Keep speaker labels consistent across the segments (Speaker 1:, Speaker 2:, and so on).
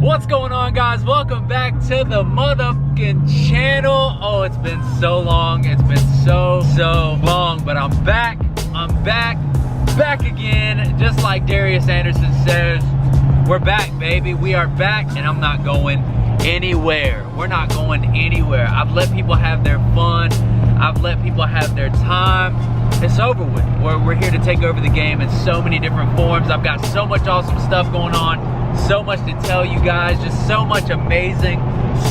Speaker 1: What's going on, guys? Welcome back to the motherfucking channel. Oh, it's been so long. It's been so long, but I'm back. I'm back again. Just like Darius Anderson says, we're back, baby. We are back, and I'm not going anywhere. We're not going anywhere. I've let people have their fun. I've let people have their time. It's over with. We're here to take over the game in so many different forms. I've got so much awesome stuff going on. So much to tell you guys, just so much amazing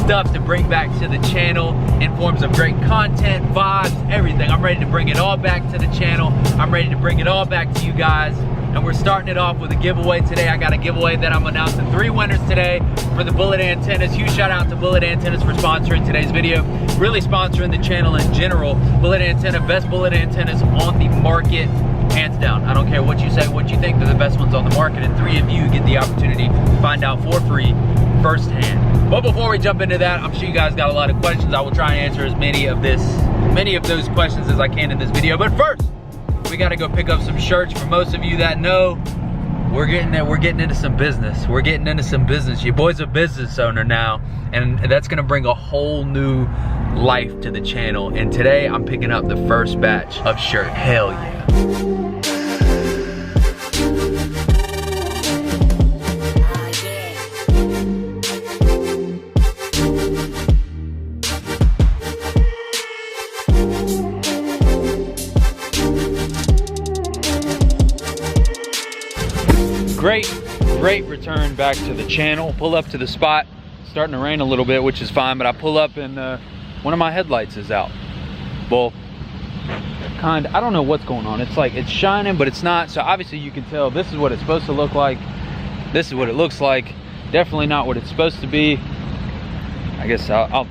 Speaker 1: stuff to bring back to the channel in forms of great content, vibes, everything. I'm ready to bring it all back to the channel. I'm ready to bring it all back to you guys. And we're starting it off with a giveaway today. I got a giveaway that I'm announcing 3 winners today for the Bullet Antennas. Huge shout out to Bullet Antennas for sponsoring today's video. Really sponsoring the channel in general. Bullet Antenna, best bullet antennas on the market. Hands down. I don't care what you say, what you think, they're the best ones on the market, and 3 of you get the opportunity to find out for free firsthand. But before we jump into that, I'm sure you guys got a lot of questions. I will try and answer as many of those questions as I can in this video. But first, we got to go pick up some shirts. For most of you that know, we're getting into some business. We're getting into some business. Your boy's a business owner now, and that's gonna bring a whole new life to the channel. And today I'm picking up the first batch of shirt. Hell yeah. Great return back to the channel. Pull up to the spot. It's starting to rain a little bit, which is fine, but I pull up and one of my headlights is out. Well, I don't know what's going on. It's like it's shining, but it's not. So obviously you can tell this is what it's supposed to look like. This is what it looks like. Definitely not what it's supposed to be. I guess I'll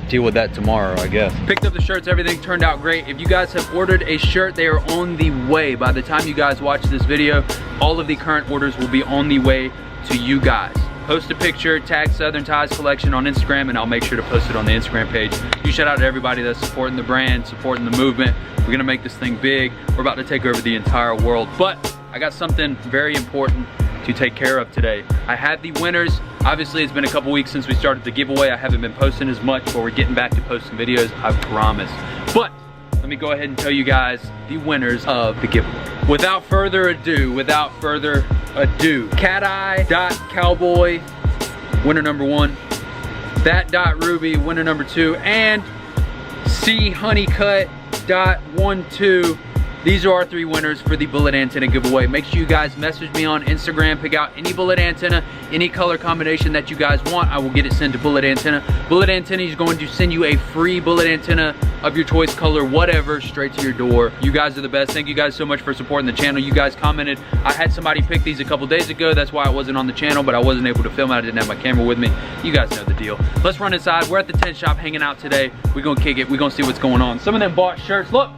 Speaker 1: deal with that tomorrow, I guess. Picked up the shirts, everything turned out great. If you guys have ordered a shirt, they are on the way. By the time you guys watch this video, all of the current orders will be on the way to you guys. Post a picture, tag Southern Ties Collection on Instagram, and I'll make sure to post it on the Instagram page. You shout out to everybody that's supporting the brand, supporting the movement. We're gonna make this thing big. We're about to take over the entire world. But I got something very important to take care of today. I have the winners. Obviously, it's been a couple weeks since we started the giveaway. I haven't been posting as much, but we're getting back to posting videos, I promise. But let me go ahead and tell you guys the winners of the giveaway. Without further ado, CatEye.Cowboy, winner number 1, That.Ruby, winner number 2, and CHoneycut.12. These are our 3 winners for the bullet antenna giveaway. Make sure you guys message me on Instagram, pick out any bullet antenna, any color combination that you guys want. I will get it sent to Bullet Antenna. Bullet Antenna is going to send you a free bullet antenna of your choice, color, whatever, straight to your door. You guys are the best. Thank you guys so much for supporting the channel. You guys commented. I had somebody pick these a couple days ago. That's why I wasn't on the channel, but I wasn't able to film it. I didn't have my camera with me. You guys know the deal. Let's run inside. We're at the tent shop hanging out today. We're gonna kick it. We're gonna see what's going on. Some of them bought shirts. Look.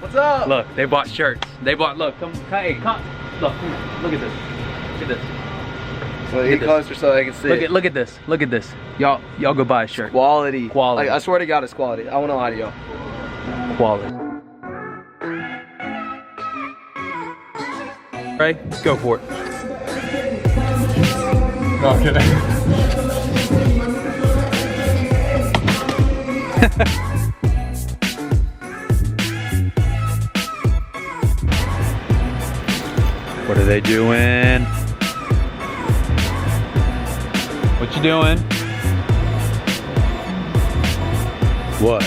Speaker 2: What's up?
Speaker 1: Look, they bought shirts. They bought, look, come, hey, come, look, come here. Look at this. Look at this.
Speaker 2: Well, get closer so I can see.
Speaker 1: Look at this. Look at this. Y'all go buy a shirt.
Speaker 2: Quality.
Speaker 1: Quality.
Speaker 2: Like, I swear to God, it's quality. I won't lie to y'all.
Speaker 1: Quality. Ray, go for it.
Speaker 3: No, I'm kidding.
Speaker 1: What are they doing? What you doing? What?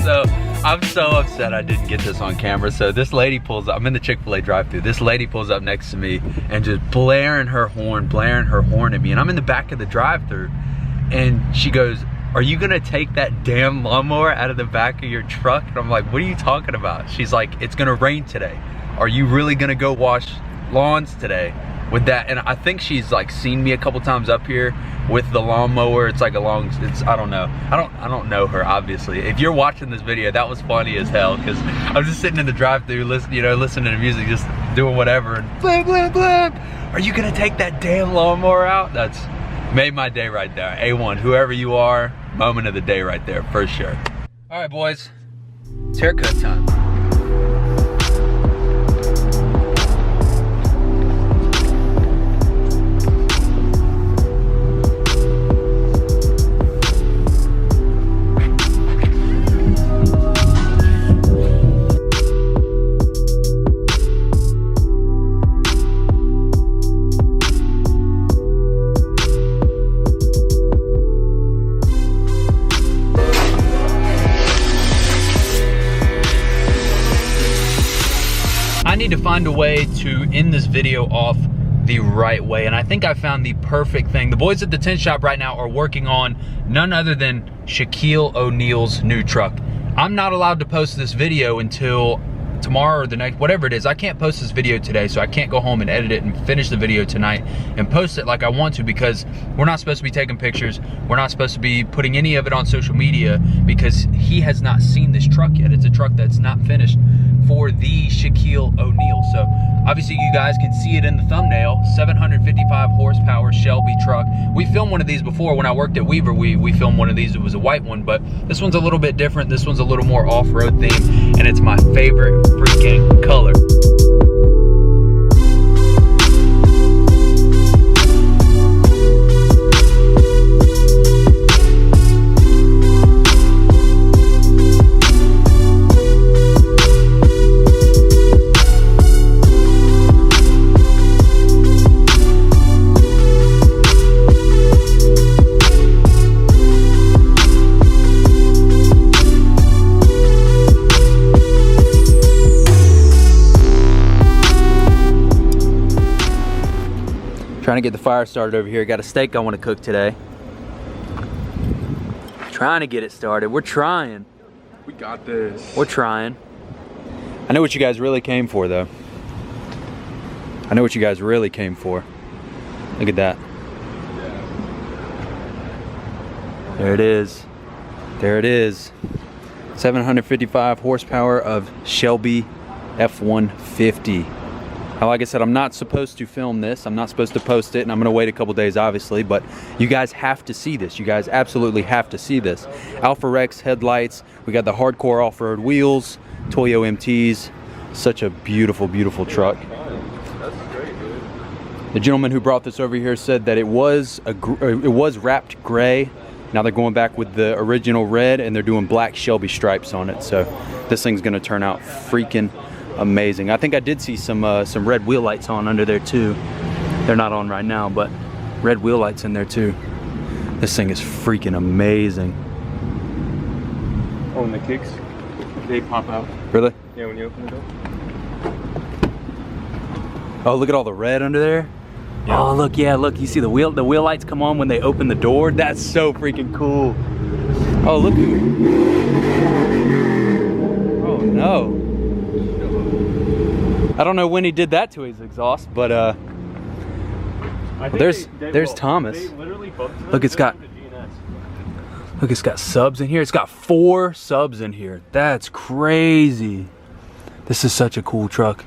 Speaker 1: So, I'm so upset I didn't get this on camera. So this lady pulls up, I'm in the Chick-fil-A drive-thru. This lady pulls up next to me and just blaring her horn at me. And I'm in the back of the drive-thru and she goes, "Are you gonna take that damn lawnmower out of the back of your truck?" And I'm like, "What are you talking about?" She's like, "It's gonna rain today. Are you really gonna go wash lawns today with that?" And I think she's like seen me a couple times up here with the lawnmower. It's like a long, I don't know. I don't know her, obviously. If you're watching this video, that was funny as hell because I'm just sitting in the drive-thru, listening to music, just doing whatever, and blam, blam, blam. Are you gonna take that damn lawnmower out? That's made my day right there. A1, whoever you are, moment of the day right there, for sure. All right, boys, it's haircut time. find a way to end this video off the right way, and I think I found the perfect thing. The boys at the tint shop right now are working on none other than Shaquille O'Neal's new truck. I'm not allowed to post this video until tomorrow or the next, whatever it is. I can't post this video today, so I can't go home and edit it and finish the video tonight and post it like I want to, because we're not supposed to be taking pictures. We're not supposed to be putting any of it on social media because he has not seen this truck yet. It's a truck that's not finished for the Shaquille O'Neal. So obviously you guys can see it in the thumbnail, 755 horsepower Shelby truck. We filmed one of these before when I worked at Weaver. We filmed one of these, it was a white one, but this one's a little bit different. This one's a little more off-road themed, and it's my favorite freaking color. Trying to get the fire started over here. Got a steak I want to cook today. Trying to get it started. We're trying.
Speaker 2: We got this.
Speaker 1: We're trying. I know what you guys really came for, though. I know what you guys really came for. Look at that. There it is. There it is. 755 horsepower of Shelby F150. Like I said, I'm not supposed to film this. I'm not supposed to post it, and I'm gonna wait a couple days, obviously, but you guys have to see this. You guys absolutely have to see this. Alpha Rex headlights. We got the hardcore off-road wheels, Toyo MTs. Such a beautiful, beautiful truck.
Speaker 2: That's great, dude.
Speaker 1: The gentleman who brought this over here said that it was wrapped gray. Now they're going back with the original red, and they're doing black Shelby stripes on it. So this thing's gonna turn out freaking amazing. I think I did see some red wheel lights on under there too. They're not on right now, but red wheel lights in there too. This thing is freaking amazing.
Speaker 2: Oh, and the kicks, they pop out.
Speaker 1: Really?
Speaker 2: Yeah, when you open the door.
Speaker 1: Oh, look at all the red under there. Yeah. Oh, look, yeah, look, you see the wheel lights come on when they open the door. That's so freaking cool. Oh, look. Oh no. I don't know when he did that to his exhaust, but there's Thomas. Look, it's got subs in here. It's got 4 subs in here. That's crazy. This is such a cool truck.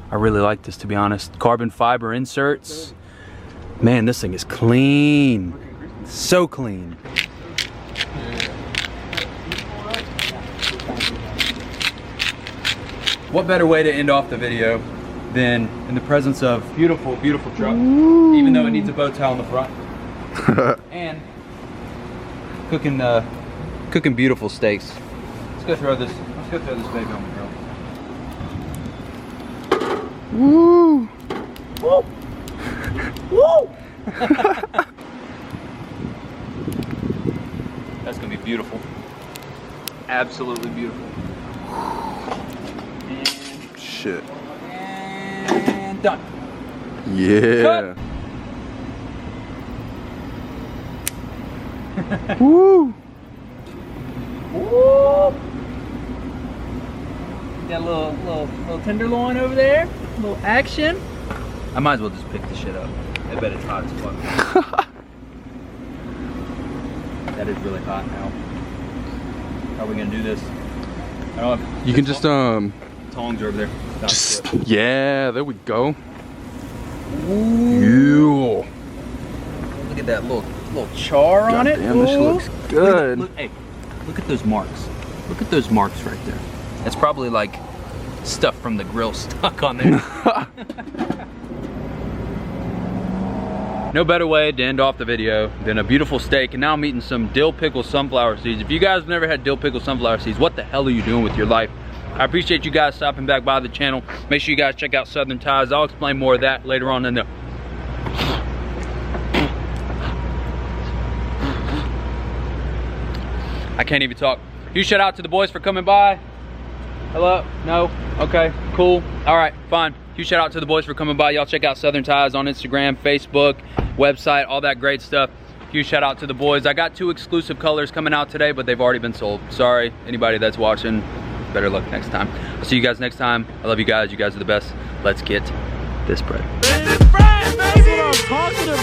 Speaker 1: I really like this, to be honest. Carbon fiber inserts. Man, this thing is clean. So clean. What better way to end off the video than in the presence of beautiful, beautiful truck, even though it needs a bow tie on the front, and cooking beautiful steaks. Let's go throw this baby on the grill.
Speaker 2: Woo!
Speaker 1: Woo! Woo! That's gonna be beautiful. Absolutely beautiful.
Speaker 2: Shit.
Speaker 1: And done.
Speaker 2: Yeah. Woo!
Speaker 1: Woo! Got a little tenderloin over there. A little action. I might as well just pick the shit up. I bet it's hot as fuck. That is really hot now. How are we gonna do this? I don't know.
Speaker 2: You can just
Speaker 1: tongs over there.
Speaker 2: Just, yeah, there we go.
Speaker 1: Ooh. Look at that little char on it.
Speaker 2: Damn, this looks good.
Speaker 1: Hey, look at those marks. Look at those marks right there. That's probably like stuff from the grill stuck on there. No better way to end off the video than a beautiful steak, and now I'm eating some dill pickle sunflower seeds. If you guys have never had dill pickle sunflower seeds, what the hell are you doing with your life? I appreciate you guys stopping back by the channel. Make sure you guys check out Southern Ties. I'll explain more of that later on in the... I can't even talk. Huge shout out to the boys for coming by. Hello? No? Okay. Cool. All right, fine. Huge shout out to the boys for coming by. Y'all check out Southern Ties on Instagram, Facebook, website, all that great stuff. Huge shout out to the boys. I got 2 exclusive colors coming out today, but they've already been sold. Sorry, anybody that's watching, better luck next time. I'll see you guys next time. I love you guys. You guys are the best. Let's get this bread.
Speaker 3: That's what I'm talking about.